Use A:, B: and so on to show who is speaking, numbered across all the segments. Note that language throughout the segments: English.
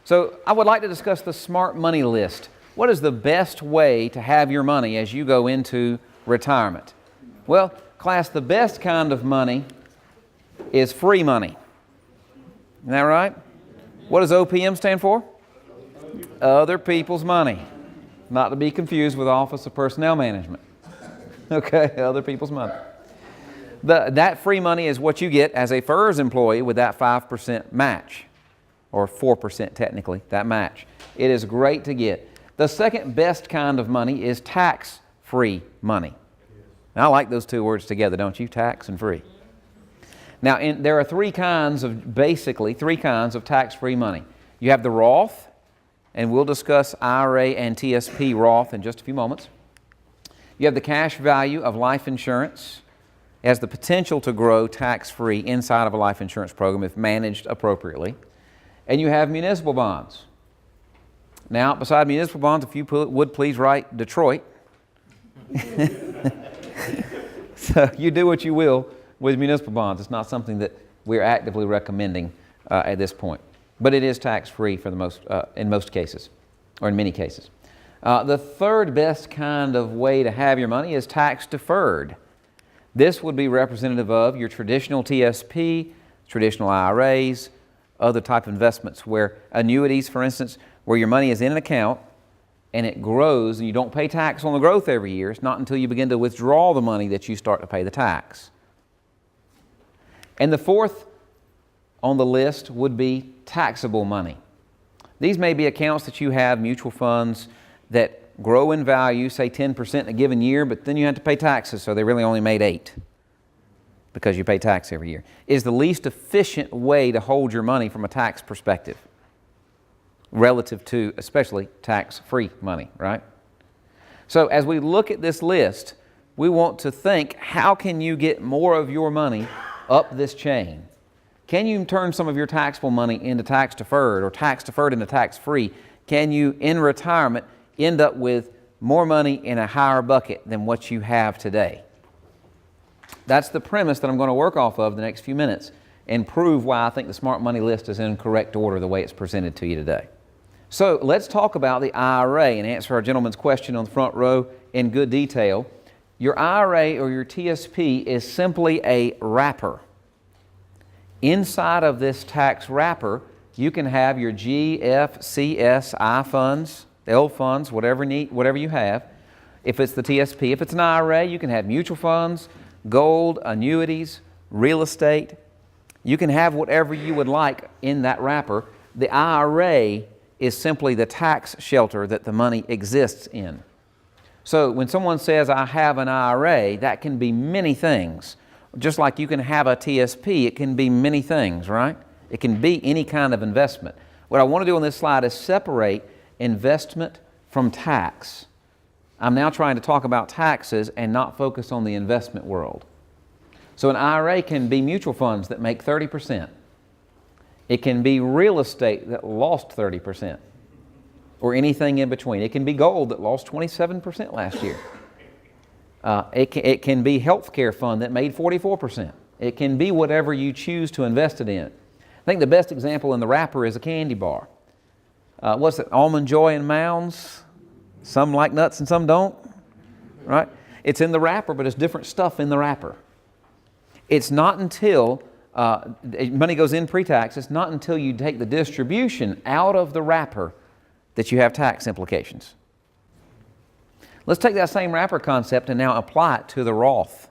A: So I would like to discuss the smart money list. What is the best way to have your money as you go into retirement? Well, class, the best kind of money is free money. Isn't that right? What does OPM stand for? Other people's money. Not to be confused with Office of Personnel Management. Okay, other people's money. That free money is what you get as a FERS employee with that 5% match, or 4% technically, that match. It is great to get. The second best kind of money is tax-free money. Now, I like those two words together, don't you? Tax and free. Now, there are basically three kinds of tax-free money. You have the Roth, and we'll discuss IRA and TSP Roth in just a few moments. You have the cash value of life insurance. It has the potential to grow tax-free inside of a life insurance program if managed appropriately. And you have municipal bonds. Now, beside municipal bonds, if you would please write Detroit. So you do what you will with municipal bonds. It's not something that we're actively recommending at this point. But it is tax-free for in most cases, or in many cases. The third best kind of way to have your money is tax-deferred. This would be representative of your traditional TSP, traditional IRAs, other type of investments where annuities, for instance, where your money is in an account and it grows and you don't pay tax on the growth every year. It's not until you begin to withdraw the money that you start to pay the tax. And the fourth on the list would be taxable money. These may be accounts that you have, mutual funds that grow in value, say 10% in a given year, but then you have to pay taxes, so they really only made 8 because you pay tax every year. It is the least efficient way to hold your money from a tax perspective relative to especially tax-free money, right? So as we look at this list, we want to think, how can you get more of your money up this chain? Can you turn some of your taxable money into tax-deferred or tax-deferred into tax-free? Can you, in retirement, end up with more money in a higher bucket than what you have today? That's the premise that I'm going to work off of the next few minutes and prove why I think the smart money list is in correct order the way it's presented to you today. So let's talk about the IRA and answer our gentleman's question on the front row in good detail. Your IRA or your TSP is simply a wrapper. Inside of this tax wrapper, you can have your G, F, C, S, I funds, L funds, whatever you have. If it's the TSP, if it's an IRA, you can have mutual funds, gold, annuities, real estate. You can have whatever you would like in that wrapper. The IRA is simply the tax shelter that the money exists in. So when someone says, I have an IRA, that can be many things. Just like you can have a TSP, it can be many things, right? It can be any kind of investment. What I want to do on this slide is separate investment from tax. I'm now trying to talk about taxes and not focus on the investment world. So an IRA can be mutual funds that make 30%. It can be real estate that lost 30%, or anything in between. It can be gold that lost 27% last year. It can be healthcare fund that made 44%. It can be whatever you choose to invest it in. I think the best example in the wrapper is a candy bar. What's it? Almond Joy and Mounds. Some like nuts and some don't, right? It's in the wrapper, but it's different stuff in the wrapper. It's not until money goes in pre-tax, it's not until you take the distribution out of the wrapper that you have tax implications. Let's take that same wrapper concept and now apply it to the Roth.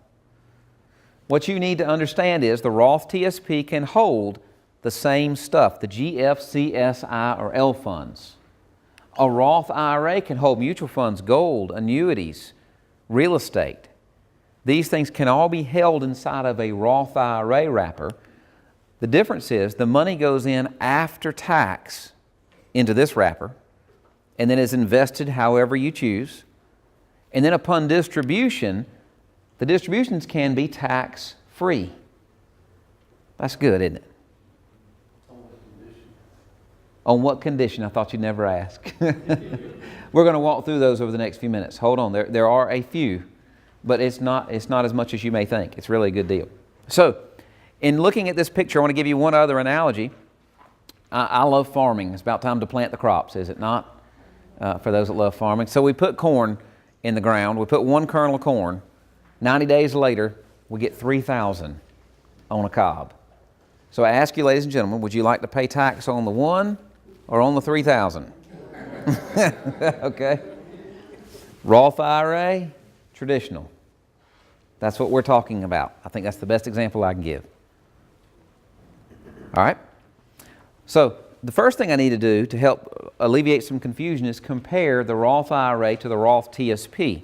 A: What you need to understand is the Roth TSP can hold the same stuff, the GF, CS, I, or L funds. A Roth IRA can hold mutual funds, gold, annuities, real estate. These things can all be held inside of a Roth IRA wrapper. The difference is the money goes in after tax into this wrapper and then is invested however you choose. And then upon distribution, the distributions can be tax-free. That's good, isn't it? On what condition? I thought you'd never ask. We're going to walk through those over the next few minutes. Hold on. There are a few, but it's not as much as you may think. It's really a good deal. So, in looking at this picture, I want to give you one other analogy. I love farming. It's about time to plant the crops, is it not? For those that love farming. So we put corn in the ground. We put one kernel of corn. 90 days later, we get 3,000 on a cob. So I ask you, ladies and gentlemen, would you like to pay tax on the 1 or on the 3,000? Okay. Roth IRA, traditional. That's what we're talking about. I think that's the best example I can give. All right? So the first thing I need to do to help alleviate some confusion is compare the Roth IRA to the Roth TSP.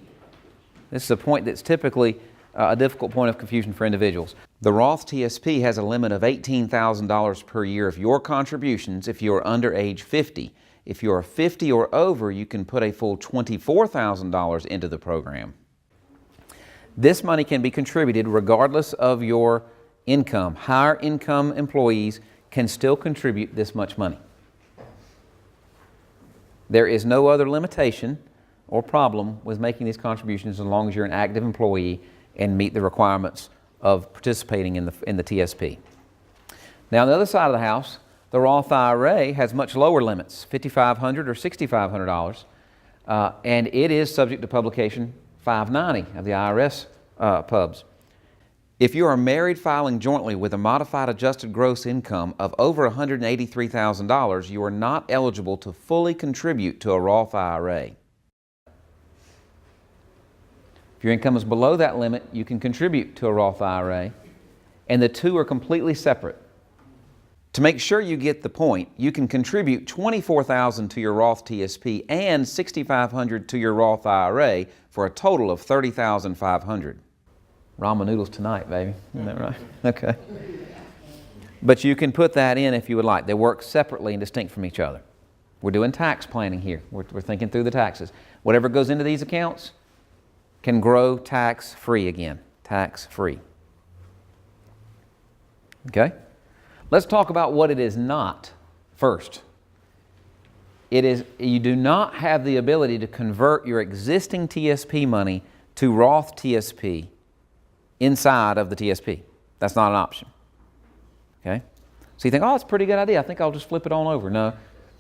A: This is a point that's typically a difficult point of confusion for individuals. The Roth TSP has a limit of $18,000 per year of your contributions if you are under age 50. If you are 50 or over, you can put a full $24,000 into the program. This money can be contributed regardless of your income. Higher income employees can still contribute this much money. There is no other limitation or problem with making these contributions as long as you're an active employee and meet the requirements of participating in the TSP. Now on the other side of the house, the Roth IRA has much lower limits, $5,500 or $6,500, and it is subject to publication 590 of the IRS pubs. If you are married filing jointly with a modified adjusted gross income of over $183,000, you are not eligible to fully contribute to a Roth IRA. If your income is below that limit, you can contribute to a Roth IRA, and the two are completely separate. To make sure you get the point, you can contribute $24,000 to your Roth TSP and $6,500 to your Roth IRA for a total of $30,500. Ramen noodles tonight, baby. Isn't that right? Okay. But you can put that in if you would like. They work separately and distinct from each other. We're doing tax planning here. We're thinking through the taxes. Whatever goes into these accounts can grow tax-free again. Tax-free. Okay? Let's talk about what it is not first. You do not have the ability to convert your existing TSP money to Roth TSP inside of the TSP. That's not an option. Okay? So you think, oh, that's a pretty good idea. I think I'll just flip it on over. No.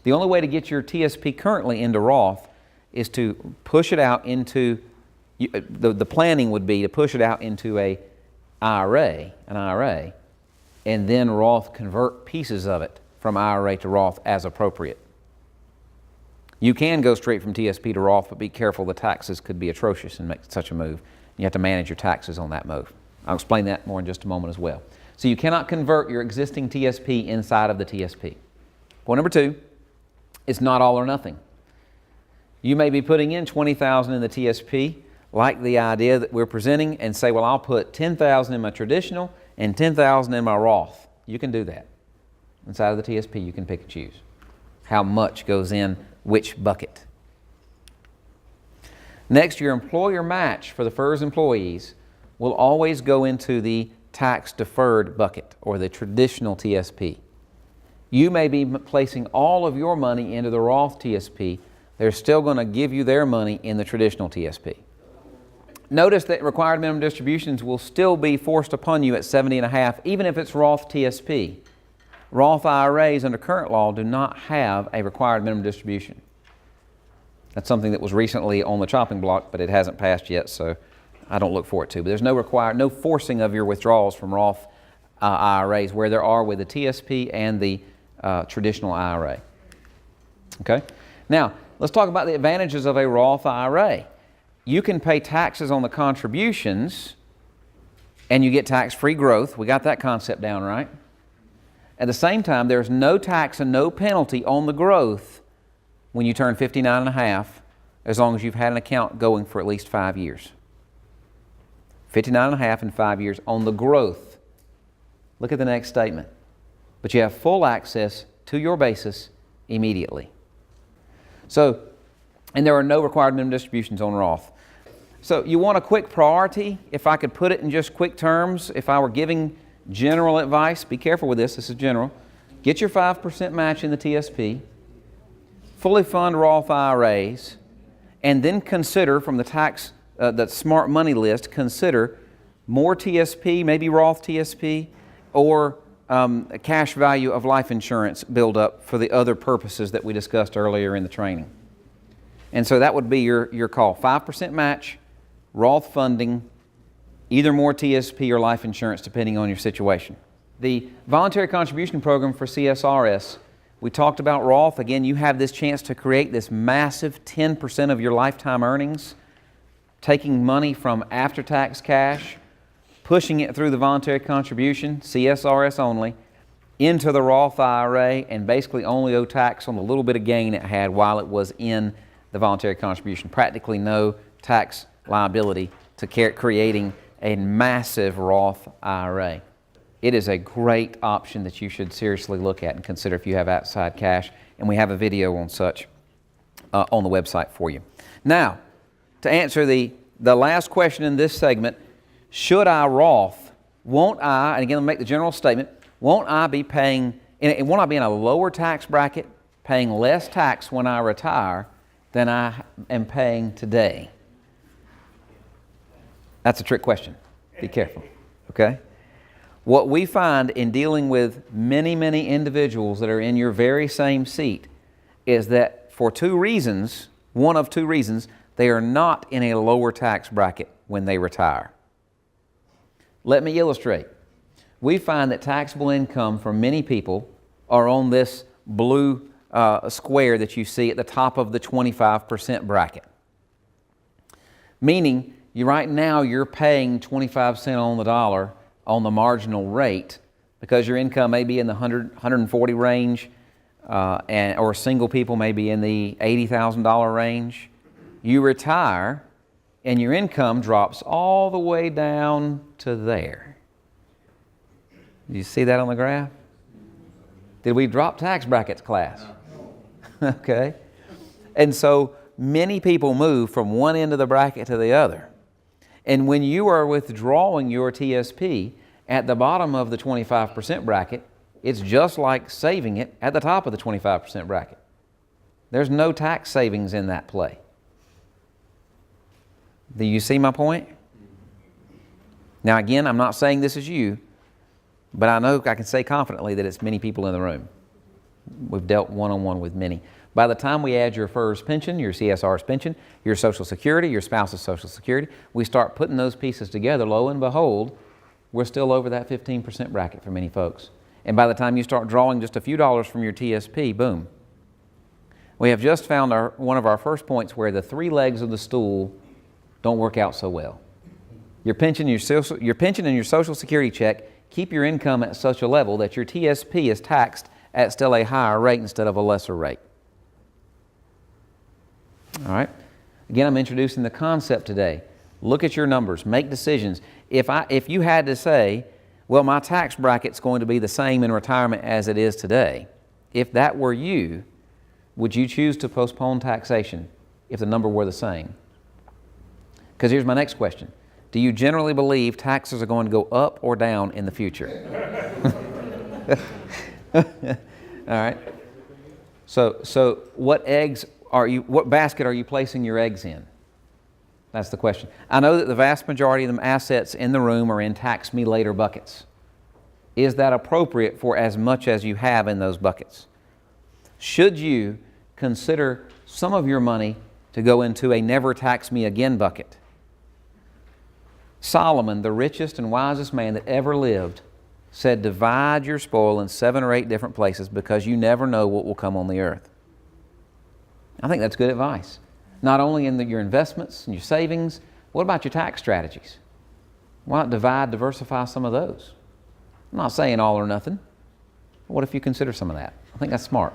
A: The only way to get your TSP currently into Roth is to push it out into, the planning would be to push it out into an IRA, and then Roth convert pieces of it from IRA to Roth as appropriate. You can go straight from TSP to Roth, but be careful, the taxes could be atrocious and make such a move. You have to manage your taxes on that move. I'll explain that more in just a moment as well. So you cannot convert your existing TSP inside of the TSP. Point number 2, it's not all or nothing. You may be putting in $20,000 in the TSP, like the idea that we're presenting, and say, well, I'll put $10,000 in my traditional and $10,000 in my Roth. You can do that. Inside of the TSP, you can pick and choose how much goes in which bucket. Next, your employer match for the FERS employees will always go into the tax-deferred bucket, or the traditional TSP. You may be placing all of your money into the Roth TSP. They're still going to give you their money in the traditional TSP. Notice that required minimum distributions will still be forced upon you at 70.5, even if it's Roth TSP. Roth IRAs under current law do not have a required minimum distribution. That's something that was recently on the chopping block, but it hasn't passed yet, so I don't look for it to. But there's no forcing of your withdrawals from Roth IRAs where there are with the TSP and the traditional IRA. Okay? Now, let's talk about the advantages of a Roth IRA. You can pay taxes on the contributions and you get tax-free growth. We got that concept down, right? At the same time, there's no tax and no penalty on the growth when you turn 59.5, as long as you've had an account going for at least 5 years. 59.5 in 5 years on the growth. Look at the next statement. But you have full access to your basis immediately. So, and there are no required minimum distributions on Roth. So you want a quick priority? If I could put it in just quick terms, if I were giving general advice, be careful with this is general. Get your 5% match in the TSP, fully fund Roth IRAs, and then consider from the smart money list, consider more TSP, maybe Roth TSP, or cash value of life insurance buildup for the other purposes that we discussed earlier in the training. And so that would be your call. 5% match, Roth funding, either more TSP or life insurance depending on your situation. The voluntary contribution program for CSRS, we talked about Roth. Again, you have this chance to create this massive 10% of your lifetime earnings, taking money from after-tax cash, pushing it through the voluntary contribution, CSRS only, into the Roth IRA, and basically only owe tax on the little bit of gain it had while it was in the voluntary contribution. Practically no tax liability to creating a massive Roth IRA. It is a great option that you should seriously look at and consider if you have outside cash, and we have a video on such on the website for you. Now, to answer the last question in this segment, should I Roth? Won't I, and again, I'll make the general statement, won't I be paying, and won't I be in a lower tax bracket, paying less tax when I retire than I am paying today? That's a trick question. Be careful, okay? What we find in dealing with many, many individuals that are in your very same seat is that for two reasons, one of two reasons, they are not in a lower tax bracket when they retire. Let me illustrate. We find that taxable income for many people are on this blue square that you see at the top of the 25% bracket. Meaning, right now you're paying 25 cents on the dollar on the marginal rate because your income may be in the 140 range or single people may be in the $80,000 range. You retire and your income drops all the way down to there. Do you see that on the graph? Did we drop tax brackets, class? Okay. And so many people move from one end of the bracket to the other. And when you are withdrawing your TSP at the bottom of the 25% bracket, it's just like saving it at the top of the 25% bracket. There's no tax savings in that play. Do you see my point? Now again, I'm not saying this is you, but I know I can say confidently that it's many people in the room. We've dealt one-on-one with many. By the time we add your FERS pension, your CSRS pension, your Social Security, your spouse's Social Security, we start putting those pieces together, lo and behold, we're still over that 15% bracket for many folks. And by the time you start drawing just a few dollars from your TSP, boom. We have just found one of our first points where the three legs of the stool don't work out so well. Your pension and your Social Security check keep your income at such a level that your TSP is taxed at still a higher rate instead of a lesser rate. All right. Again, I'm introducing the concept today. Look at your numbers. Make decisions. If you had to say, well, my tax bracket's going to be the same in retirement as it is today, if that were you, would you choose to postpone taxation if the number were the same? Because here's my next question. Do you generally believe taxes are going to go up or down in the future? All right. So what basket are you placing your eggs in? That's the question. I know that the vast majority of the assets in the room are in tax me later buckets. Is that appropriate for as much as you have in those buckets? Should you consider some of your money to go into a never tax me again bucket? Solomon, the richest and wisest man that ever lived, said divide your spoil in 7 or 8 different places because you never know what will come on the earth. I think that's good advice. Not only in your investments and your savings, what about your tax strategies? Why not diversify some of those? I'm not saying all or nothing. What if you consider some of that? I think that's smart.